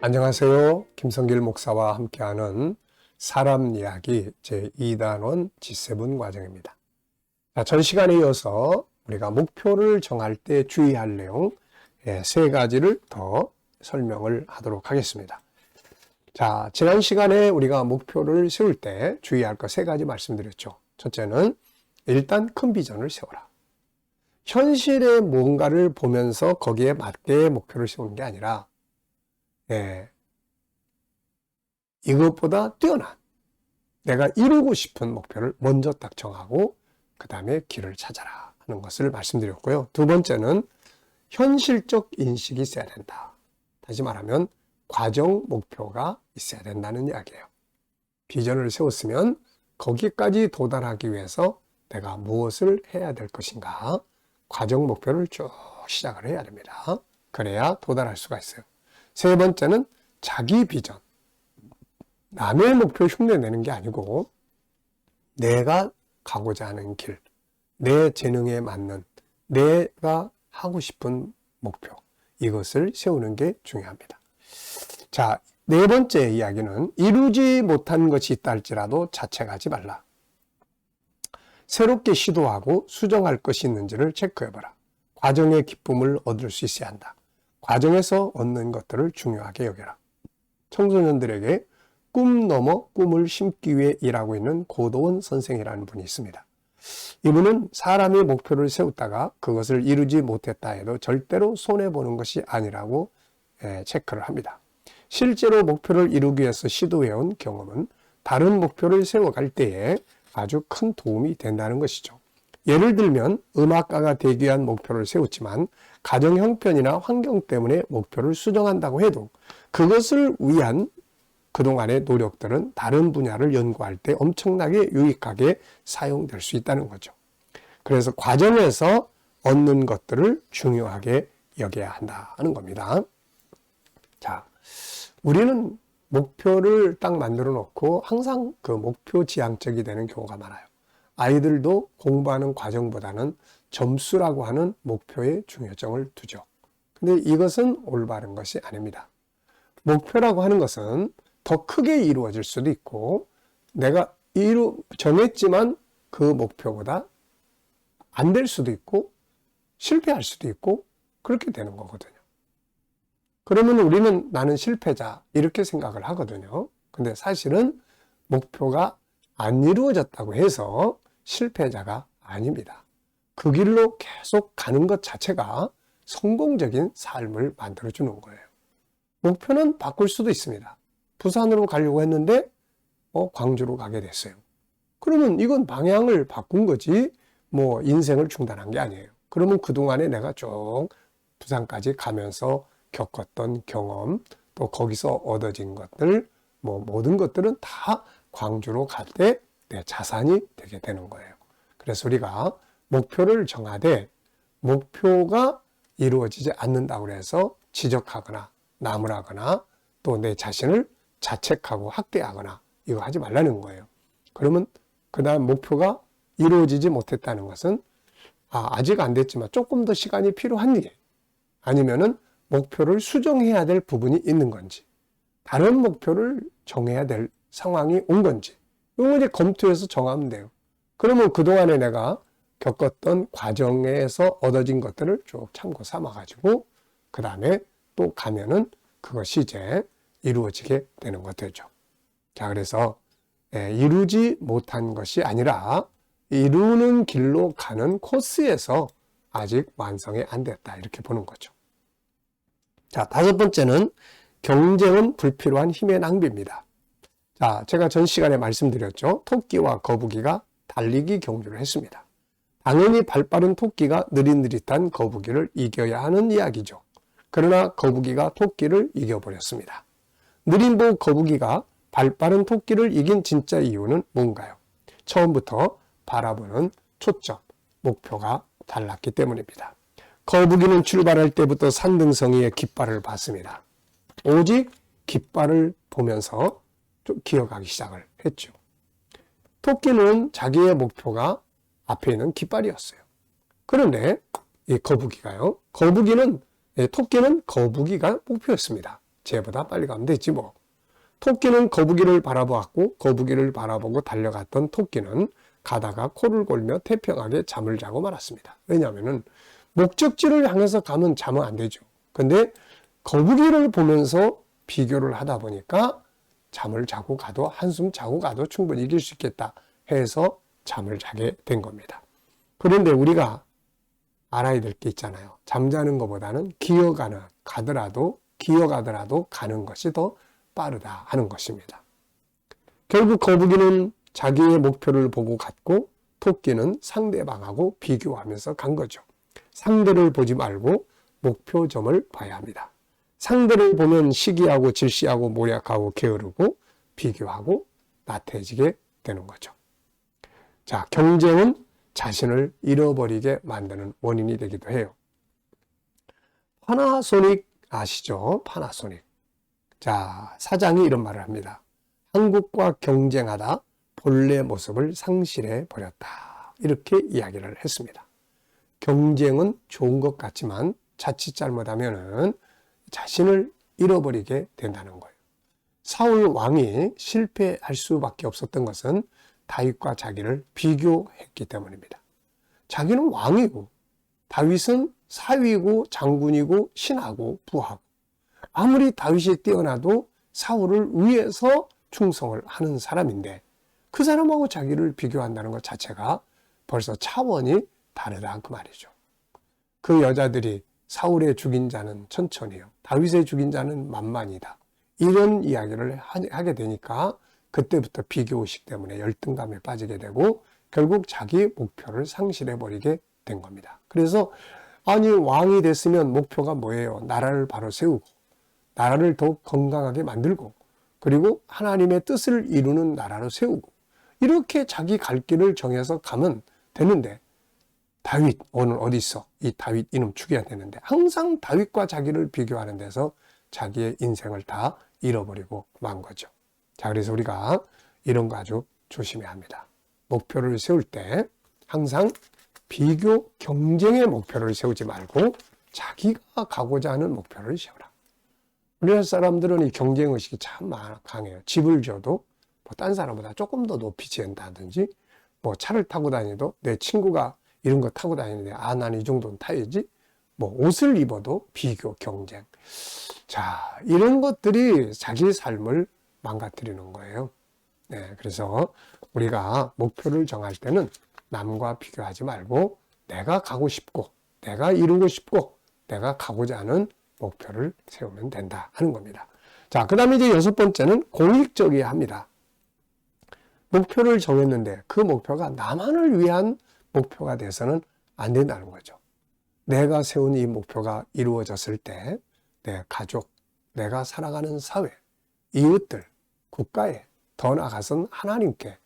안녕하세요. 김성길 목사와 함께하는 사람 이야기 제2단원 G7 과정입니다. 전 시간에 이어서 우리가 목표를 정할 때 주의할 내용 3가지를 더 설명을 하도록 하겠습니다. 자, 지난 시간에 우리가 목표를 세울 때 주의할 것 3가지 말씀드렸죠. 첫째는 일단 큰 비전을 세워라. 현실의 뭔가를 보면서 거기에 맞게 목표를 세우는 게 아니라 이것보다 뛰어난 내가 이루고 싶은 목표를 먼저 딱 정하고 그 다음에 길을 찾아라 하는 것을 말씀드렸고요. 두 번째는 현실적 인식이 있어야 된다. 다시 말하면 과정 목표가 있어야 된다는 이야기예요. 비전을 세웠으면 거기까지 도달하기 위해서 내가 무엇을 해야 될 것인가, 과정 목표를 쭉 시작을 해야 됩니다. 그래야 도달할 수가 있어요. 세 번째는 자기 비전. 남의 목표 흉내내는 게 아니고 내가 가고자 하는 길, 내 재능에 맞는 내가 하고 싶은 목표, 이것을 세우는 게 중요합니다. 자, 네 번째 이야기는 이루지 못한 것이 있다 할지라도 자책하지 말라. 새롭게 시도하고 수정할 것이 있는지를 체크해봐라. 과정의 기쁨을 얻을 수 있어야 한다. 과정에서 얻는 것들을 중요하게 여겨라. 청소년들에게 꿈 넘어 꿈을 심기 위해 일하고 있는 고도원 선생이라는 분이 있습니다. 이분은 사람이 목표를 세웠다가 그것을 이루지 못했다 해도 절대로 손해보는 것이 아니라고 체크를 합니다. 실제로 목표를 이루기 위해서 시도해온 경험은 다른 목표를 세워갈 때에 아주 큰 도움이 된다는 것이죠. 예를 들면 음악가가 되기 위한 목표를 세웠지만 가정 형편이나 환경 때문에 목표를 수정한다고 해도 그것을 위한 그동안의 노력들은 다른 분야를 연구할 때 엄청나게 유익하게 사용될 수 있다는 거죠. 그래서 과정에서 얻는 것들을 중요하게 여겨야 한다는 겁니다. 자, 우리는 목표를 딱 만들어 놓고 항상 그 목표 지향적이 되는 경우가 많아요. 아이들도 공부하는 과정보다는 점수라고 하는 목표에 중요점을 두죠. 근데 이것은 올바른 것이 아닙니다. 목표라고 하는 것은 더 크게 이루어질 수도 있고 내가 정했지만 그 목표보다 안 될 수도 있고 실패할 수도 있고 그렇게 되는 거거든요. 그러면 우리는 나는 실패자 이렇게 생각을 하거든요. 근데 사실은 목표가 안 이루어졌다고 해서 실패자가 아닙니다. 그 길로 계속 가는 것 자체가 성공적인 삶을 만들어주는 거예요. 목표는 바꿀 수도 있습니다. 부산으로 가려고 했는데 광주로 가게 됐어요. 그러면 이건 방향을 바꾼 거지 인생을 중단한 게 아니에요. 그러면 그동안에 내가 쭉 부산까지 가면서 겪었던 경험, 또 거기서 얻어진 것들, 모든 것들은 다 광주로 갈 때 내 자산이 되게 되는 거예요. 그래서 우리가 목표를 정하되 목표가 이루어지지 않는다고 해서 지적하거나 나무라거나 또 내 자신을 자책하고 학대하거나 이거 하지 말라는 거예요. 그러면 그 다음 목표가 이루어지지 못했다는 것은 아직 안 됐지만 조금 더 시간이 필요한 일, 아니면은 목표를 수정해야 될 부분이 있는 건지, 다른 목표를 정해야 될 상황이 온 건지, 이거 이제 검토해서 정하면 돼요. 그러면 그동안에 내가 겪었던 과정에서 얻어진 것들을 쭉 참고 삼아가지고 그 다음에 또 가면은 그것이 이제 이루어지게 되는 것들이죠. 자, 그래서 이루지 못한 것이 아니라 이루는 길로 가는 코스에서 아직 완성이 안 됐다 이렇게 보는 거죠. 자, 5번째는 경쟁은 불필요한 힘의 낭비입니다. 자, 제가 전 시간에 말씀드렸죠. 토끼와 거북이가 달리기 경주를 했습니다. 당연히 발빠른 토끼가 느릿느릿한 거북이를 이겨야 하는 이야기죠. 그러나 거북이가 토끼를 이겨버렸습니다. 느림보 거북이가 발빠른 토끼를 이긴 진짜 이유는 뭔가요? 처음부터 바라보는 초점, 목표가 달랐기 때문입니다. 거북이는 출발할 때부터 산등성이의 깃발을 봤습니다. 오직 깃발을 보면서 좀 기어가기 시작을 했죠. 토끼는 자기의 목표가 앞에 있는 깃발이었어요. 그런데 이 거북이가요. 토끼는 거북이가 목표였습니다. 쟤보다 빨리 가면 되지 뭐. 토끼는 거북이를 바라보았고 거북이를 바라보고 달려갔던 토끼는 가다가 코를 골며 태평하게 잠을 자고 말았습니다. 왜냐하면 목적지를 향해서 가면 자면 안 되죠. 근데 거북이를 보면서 비교를 하다 보니까 잠을 자고 가도 한숨 자고 가도 충분히 이길 수 있겠다 해서 잠을 자게 된 겁니다. 그런데 우리가 알아야 될 게 있잖아요. 잠자는 것보다는 기어가더라도 가는 것이 더 빠르다 하는 것입니다. 결국 거북이는 자기의 목표를 보고 갔고 토끼는 상대방하고 비교하면서 간 거죠. 상대를 보지 말고 목표점을 봐야 합니다. 상대를 보면 시기하고 질시하고 모략하고 게으르고 비교하고 나태해지게 되는 거죠. 자, 경쟁은 자신을 잃어버리게 만드는 원인이 되기도 해요. 파나소닉 아시죠? 파나소닉. 자, 사장이 이런 말을 합니다. 한국과 경쟁하다 본래 모습을 상실해 버렸다. 이렇게 이야기를 했습니다. 경쟁은 좋은 것 같지만 자칫 잘못하면은 자신을 잃어버리게 된다는 거예요. 사울 왕이 실패할 수밖에 없었던 것은 다윗과 자기를 비교했기 때문입니다. 자기는 왕이고 다윗은 사위고 장군이고 신하고 부하고 아무리 다윗이 뛰어나도 사울을 위해서 충성을 하는 사람인데 그 사람하고 자기를 비교한다는 것 자체가 벌써 차원이 다르다 그 말이죠. 그 여자들이 사울의 죽인 자는 천천히요, 다윗의 죽인 자는 만만이다. 이런 이야기를 하게 되니까 그때부터 비교의식 때문에 열등감에 빠지게 되고 결국 자기 목표를 상실해버리게 된 겁니다. 그래서 아니 왕이 됐으면 목표가 뭐예요? 나라를 바로 세우고 나라를 더욱 건강하게 만들고 그리고 하나님의 뜻을 이루는 나라로 세우고 이렇게 자기 갈 길을 정해서 가면 되는데 다윗 오늘 어디 있어? 이 다윗 이놈 죽여야 되는데 항상 다윗과 자기를 비교하는 데서 자기의 인생을 다 잃어버리고 만 거죠. 자, 그래서 우리가 이런 거 아주 조심해야 합니다. 목표를 세울 때 항상 비교, 경쟁의 목표를 세우지 말고 자기가 가고자 하는 목표를 세우라. 우리나라 사람들은 이 경쟁의식이 참 강해요. 집을 줘도 뭐 딴 사람보다 조금 더 높이 지은다든지 뭐 차를 타고 다니도 내 친구가 이런 거 타고 다니는데 아, 난 이 정도는 타야지. 뭐 옷을 입어도 비교, 경쟁. 자, 이런 것들이 자기 삶을 망가뜨리는 거예요. 네, 그래서 우리가 목표를 정할 때는 남과 비교하지 말고 내가 가고 싶고 내가 이루고 싶고 내가 가고자 하는 목표를 세우면 된다 하는 겁니다. 자, 그 다음에 이제 6번째는 공익적이어야 합니다. 목표를 정했는데 그 목표가 나만을 위한 목표가 돼서는 안 된다는 거죠. 내가 세운 이 목표가 이루어졌을 때 내 가족, 내가 살아가는 사회, 이웃들, 국가에 더 나아가서는 하나님께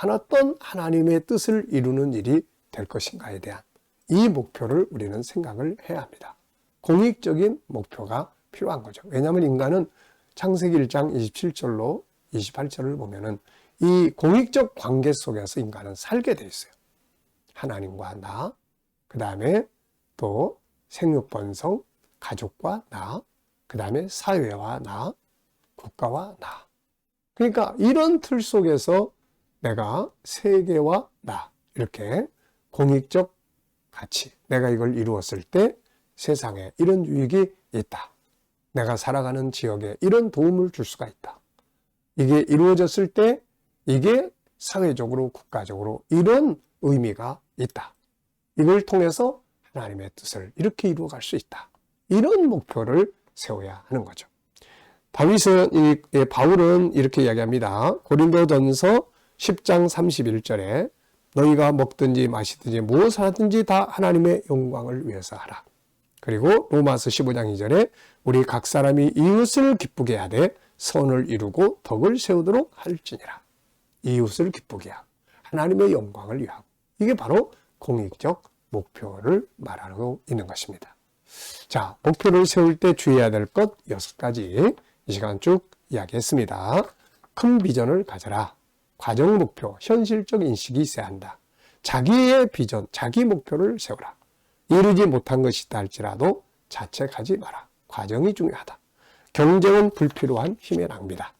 어떤 하나님의 뜻을 이루는 일이 될 것인가에 대한 이 목표를 우리는 생각을 해야 합니다. 공익적인 목표가 필요한 거죠. 왜냐하면 인간은 창세기 1장 27절로 28절을 보면은 이 공익적 관계 속에서 인간은 살게 돼 있어요. 하나님과 나, 그 다음에 또 생육번성, 가족과 나, 그 다음에 사회와 나, 국가와 나. 그러니까 이런 틀 속에서 내가 세계와 나 이렇게 공익적 가치, 내가 이걸 이루었을 때 세상에 이런 유익이 있다. 내가 살아가는 지역에 이런 도움을 줄 수가 있다. 이게 이루어졌을 때 이게 사회적으로 국가적으로 이런 의미가 있다. 이걸 통해서 하나님의 뜻을 이렇게 이루어갈 수 있다. 이런 목표를 세워야 하는 거죠. 바울은 이렇게 이야기합니다. 고린도전서 10장 31절에 너희가 먹든지 마시든지 무엇을 하든지 다 하나님의 영광을 위해서 하라. 그리고 로마서 15장 2절에 우리 각 사람이 이웃을 기쁘게 하되 선을 이루고 덕을 세우도록 할지니라. 이웃을 기쁘게 하고 하나님의 영광을 위하고 이게 바로 공익적 목표를 말하고 있는 것입니다. 자, 목표를 세울 때 주의해야 될 것 6가지 이 시간 쭉 이야기했습니다. 큰 비전을 가져라. 과정 목표, 현실적 인식이 있어야 한다. 자기의 비전, 자기 목표를 세우라. 이루지 못한 것이 있다 할지라도 자책하지 마라. 과정이 중요하다. 경쟁은 불필요한 힘의 낭비다.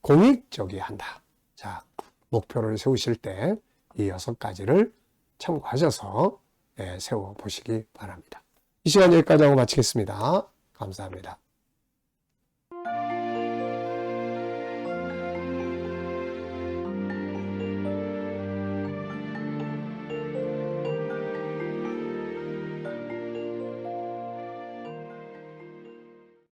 공익적이한다. 자, 목표를 세우실 때 이 6가지를 참고하셔서 세워보시기 바랍니다. 이 시간 여기까지 하고 마치겠습니다. 감사합니다.